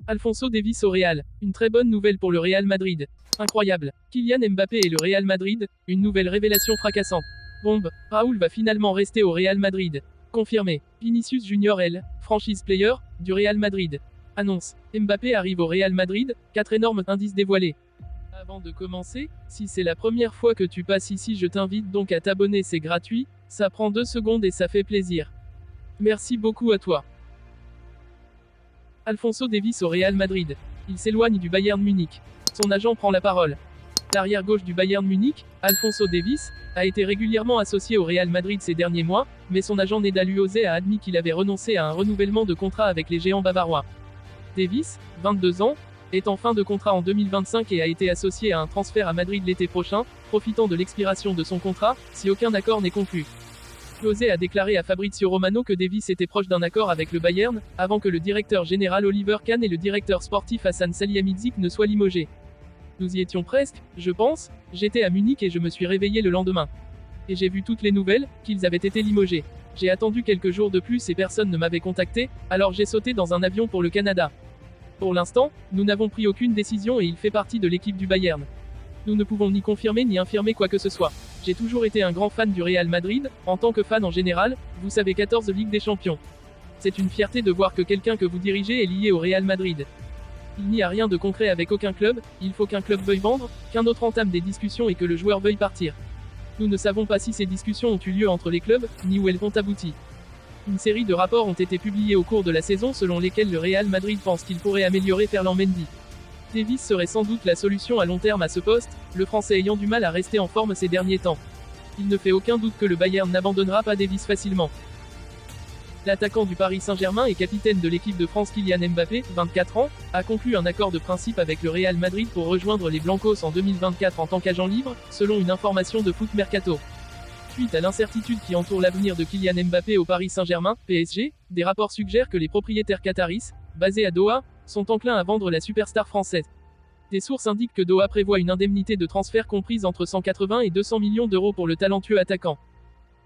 Alphonso Davies au Real. Une très bonne nouvelle pour le Real Madrid. Incroyable. Kylian Mbappé et le Real Madrid, une nouvelle révélation fracassante. Bombe. Raúl va finalement rester au Real Madrid. Confirmé. Vinicius Junior L, franchise player, du Real Madrid. Annonce. Mbappé arrive au Real Madrid, 4 énormes indices dévoilés. Avant de commencer, si c'est la première fois que tu passes ici, je t'invite donc à t'abonner, c'est gratuit, ça prend 2 secondes et ça fait plaisir. Merci beaucoup à toi. Alphonso Davies au Real Madrid. Il s'éloigne du Bayern Munich. Son agent prend la parole. L'arrière gauche du Bayern Munich, Alphonso Davies, a été régulièrement associé au Real Madrid ces derniers mois, mais son agent Nedal Uose a admis qu'il avait renoncé à un renouvellement de contrat avec les géants bavarois. Davies, 22 ans, est en fin de contrat en 2025 et a été associé à un transfert à Madrid l'été prochain, profitant de l'expiration de son contrat, si aucun accord n'est conclu. Uose a déclaré à Fabrizio Romano que Davies était proche d'un accord avec le Bayern, avant que le directeur général Oliver Kahn et le directeur sportif Hassan Salihamidzic ne soient limogés. Nous y étions presque, je pense, j'étais à Munich et je me suis réveillé le lendemain. Et j'ai vu toutes les nouvelles, qu'ils avaient été limogés. J'ai attendu quelques jours de plus et personne ne m'avait contacté, alors j'ai sauté dans un avion pour le Canada. Pour l'instant, nous n'avons pris aucune décision et il fait partie de l'équipe du Bayern. Nous ne pouvons ni confirmer ni infirmer quoi que ce soit. J'ai toujours été un grand fan du Real Madrid, en tant que fan en général, vous savez 14 Ligue des Champions. C'est une fierté de voir que quelqu'un que vous dirigez est lié au Real Madrid. Il n'y a rien de concret avec aucun club, il faut qu'un club veuille vendre, qu'un autre entame des discussions et que le joueur veuille partir. Nous ne savons pas si ces discussions ont eu lieu entre les clubs, ni où elles ont abouti. Une série de rapports ont été publiés au cours de la saison selon lesquels le Real Madrid pense qu'il pourrait améliorer Ferland Mendy. Davies serait sans doute la solution à long terme à ce poste, le Français ayant du mal à rester en forme ces derniers temps. Il ne fait aucun doute que le Bayern n'abandonnera pas Davies facilement. L'attaquant du Paris Saint-Germain et capitaine de l'équipe de France Kylian Mbappé, 24 ans, a conclu un accord de principe avec le Real Madrid pour rejoindre les Blancos en 2024 en tant qu'agent libre, selon une information de Foot Mercato. Suite à l'incertitude qui entoure l'avenir de Kylian Mbappé au Paris Saint-Germain, PSG, des rapports suggèrent que les propriétaires qataris, basés à Doha, sont enclins à vendre la superstar française. Des sources indiquent que Doha prévoit une indemnité de transfert comprise entre 180 et 200 millions d'euros pour le talentueux attaquant.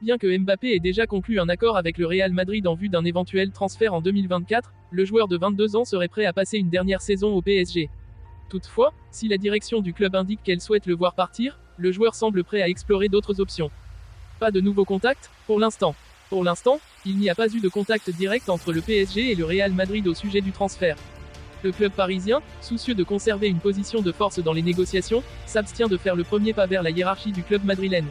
Bien que Mbappé ait déjà conclu un accord avec le Real Madrid en vue d'un éventuel transfert en 2024, le joueur de 22 ans serait prêt à passer une dernière saison au PSG. Toutefois, si la direction du club indique qu'elle souhaite le voir partir, le joueur semble prêt à explorer d'autres options. Pas de nouveaux contacts, pour l'instant. Pour l'instant, il n'y a pas eu de contact direct entre le PSG et le Real Madrid au sujet du transfert. Le club parisien, soucieux de conserver une position de force dans les négociations, s'abstient de faire le premier pas vers la hiérarchie du club madrilène.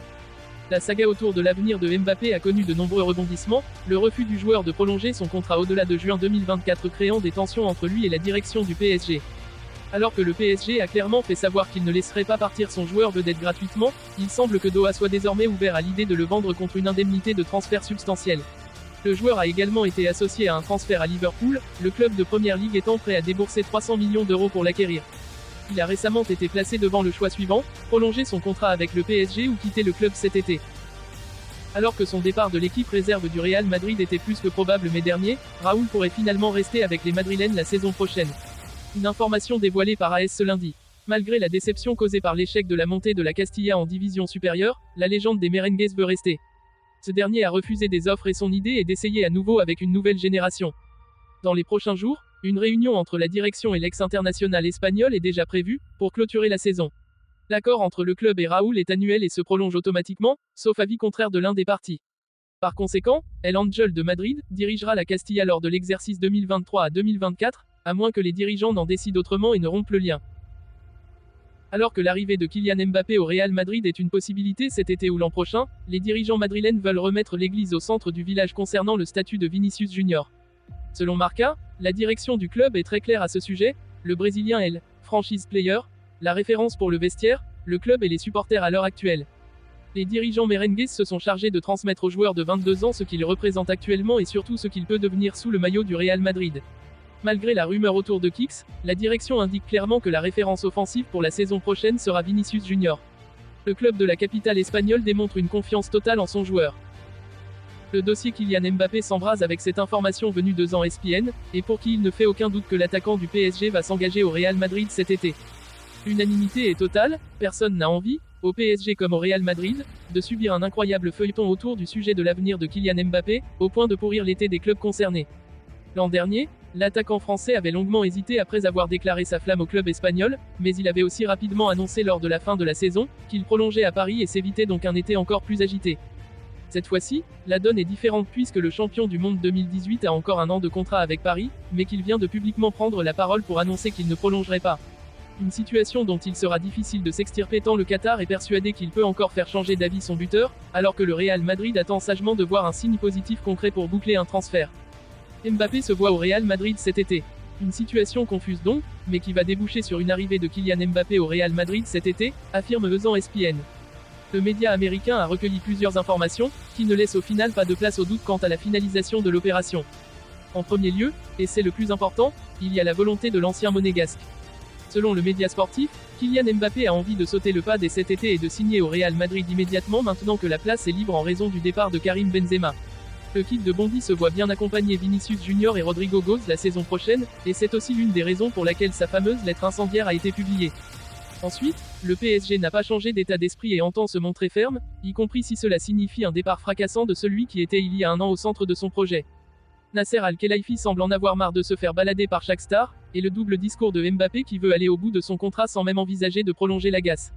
La saga autour de l'avenir de Mbappé a connu de nombreux rebondissements, le refus du joueur de prolonger son contrat au-delà de juin 2024 créant des tensions entre lui et la direction du PSG. Alors que le PSG a clairement fait savoir qu'il ne laisserait pas partir son joueur vedette gratuitement, il semble que Doha soit désormais ouvert à l'idée de le vendre contre une indemnité de transfert substantielle. Le joueur a également été associé à un transfert à Liverpool, le club de Première Ligue étant prêt à débourser 300 millions d'euros pour l'acquérir. Il a récemment été placé devant le choix suivant, prolonger son contrat avec le PSG ou quitter le club cet été. Alors que son départ de l'équipe réserve du Real Madrid était plus que probable mai dernier, Raúl pourrait finalement rester avec les Madrilènes la saison prochaine. Une information dévoilée par AS ce lundi. Malgré la déception causée par l'échec de la montée de la Castilla en division supérieure, la légende des Merengues veut rester. Ce dernier a refusé des offres et son idée est d'essayer à nouveau avec une nouvelle génération. Dans les prochains jours, une réunion entre la direction et l'ex-international espagnol est déjà prévue, pour clôturer la saison. L'accord entre le club et Raúl est annuel et se prolonge automatiquement, sauf avis contraire de l'un des partis. Par conséquent, El Ángel de Madrid dirigera la Castilla lors de l'exercice 2023 à 2024, à moins que les dirigeants n'en décident autrement et ne rompent le lien. Alors que l'arrivée de Kylian Mbappé au Real Madrid est une possibilité cet été ou l'an prochain, les dirigeants madrilènes veulent remettre l'église au centre du village concernant le statut de Vinicius Junior. Selon Marca, la direction du club est très claire à ce sujet, le Brésilien est le franchise player, la référence pour le vestiaire, le club et les supporters à l'heure actuelle. Les dirigeants merengues se sont chargés de transmettre au joueur de 22 ans ce qu'il représente actuellement et surtout ce qu'il peut devenir sous le maillot du Real Madrid. Malgré la rumeur autour de Kicks, la direction indique clairement que la référence offensive pour la saison prochaine sera Vinicius Junior. Le club de la capitale espagnole démontre une confiance totale en son joueur. Le dossier Kylian Mbappé s'embrase avec cette information venue de ESPN, et pour qui il ne fait aucun doute que l'attaquant du PSG va s'engager au Real Madrid cet été. L'unanimité est totale, personne n'a envie, au PSG comme au Real Madrid, de subir un incroyable feuilleton autour du sujet de l'avenir de Kylian Mbappé, au point de pourrir l'été des clubs concernés. L'an dernier, L'attaquant français avait longuement hésité après avoir déclaré sa flamme au club espagnol, mais il avait aussi rapidement annoncé lors de la fin de la saison qu'il prolongeait à Paris et s'évitait donc un été encore plus agité. Cette fois-ci, la donne est différente puisque le champion du monde 2018 a encore un an de contrat avec Paris, mais qu'il vient de publiquement prendre la parole pour annoncer qu'il ne prolongerait pas. Une situation dont il sera difficile de s'extirper tant le Qatar est persuadé qu'il peut encore faire changer d'avis son buteur, alors que le Real Madrid attend sagement de voir un signe positif concret pour boucler un transfert. Mbappé se voit au Real Madrid cet été. Une situation confuse donc, mais qui va déboucher sur une arrivée de Kylian Mbappé au Real Madrid cet été, affirme ESPN. Le média américain a recueilli plusieurs informations, qui ne laissent au final pas de place au doute quant à la finalisation de l'opération. En premier lieu, et c'est le plus important, il y a la volonté de l'ancien monégasque. Selon le média sportif, Kylian Mbappé a envie de sauter le pas dès cet été et de signer au Real Madrid immédiatement maintenant que la place est libre en raison du départ de Karim Benzema. Le kit de Bondy se voit bien accompagner Vinicius Junior et Rodrigo Goes la saison prochaine, et c'est aussi l'une des raisons pour laquelle sa fameuse lettre incendiaire a été publiée. Ensuite, le PSG n'a pas changé d'état d'esprit et entend se montrer ferme, y compris si cela signifie un départ fracassant de celui qui était il y a un an au centre de son projet. Nasser Al-Khelaifi semble en avoir marre de se faire balader par chaque star, et le double discours de Mbappé qui veut aller au bout de son contrat sans même envisager de prolonger l'agace.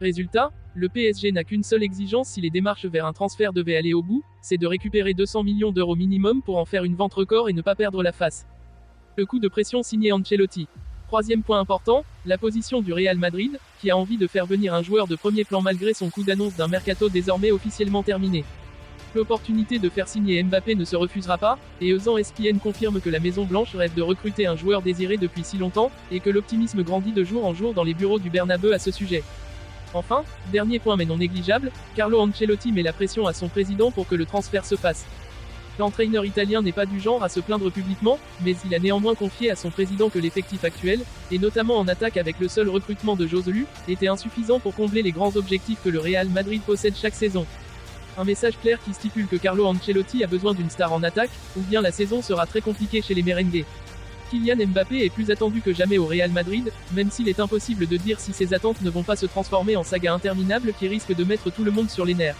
Résultat, le PSG n'a qu'une seule exigence si les démarches vers un transfert devaient aller au bout, c'est de récupérer 200 millions d'euros minimum pour en faire une vente record et ne pas perdre la face. Le coup de pression signé Ancelotti. Troisième point important, la position du Real Madrid, qui a envie de faire venir un joueur de premier plan malgré son coup d'annonce d'un mercato désormais officiellement terminé. L'opportunité de faire signer Mbappé ne se refusera pas, et ESPN confirme que la Maison Blanche rêve de recruter un joueur désiré depuis si longtemps, et que l'optimisme grandit de jour en jour dans les bureaux du Bernabeu à ce sujet. Enfin, dernier point mais non négligeable, Carlo Ancelotti met la pression à son président pour que le transfert se fasse. L'entraîneur italien n'est pas du genre à se plaindre publiquement, mais il a néanmoins confié à son président que l'effectif actuel, et notamment en attaque avec le seul recrutement de Joselu, était insuffisant pour combler les grands objectifs que le Real Madrid possède chaque saison. Un message clair qui stipule que Carlo Ancelotti a besoin d'une star en attaque, ou bien la saison sera très compliquée chez les merengues. Kylian Mbappé est plus attendu que jamais au Real Madrid, même s'il est impossible de dire si ses attentes ne vont pas se transformer en saga interminable qui risque de mettre tout le monde sur les nerfs.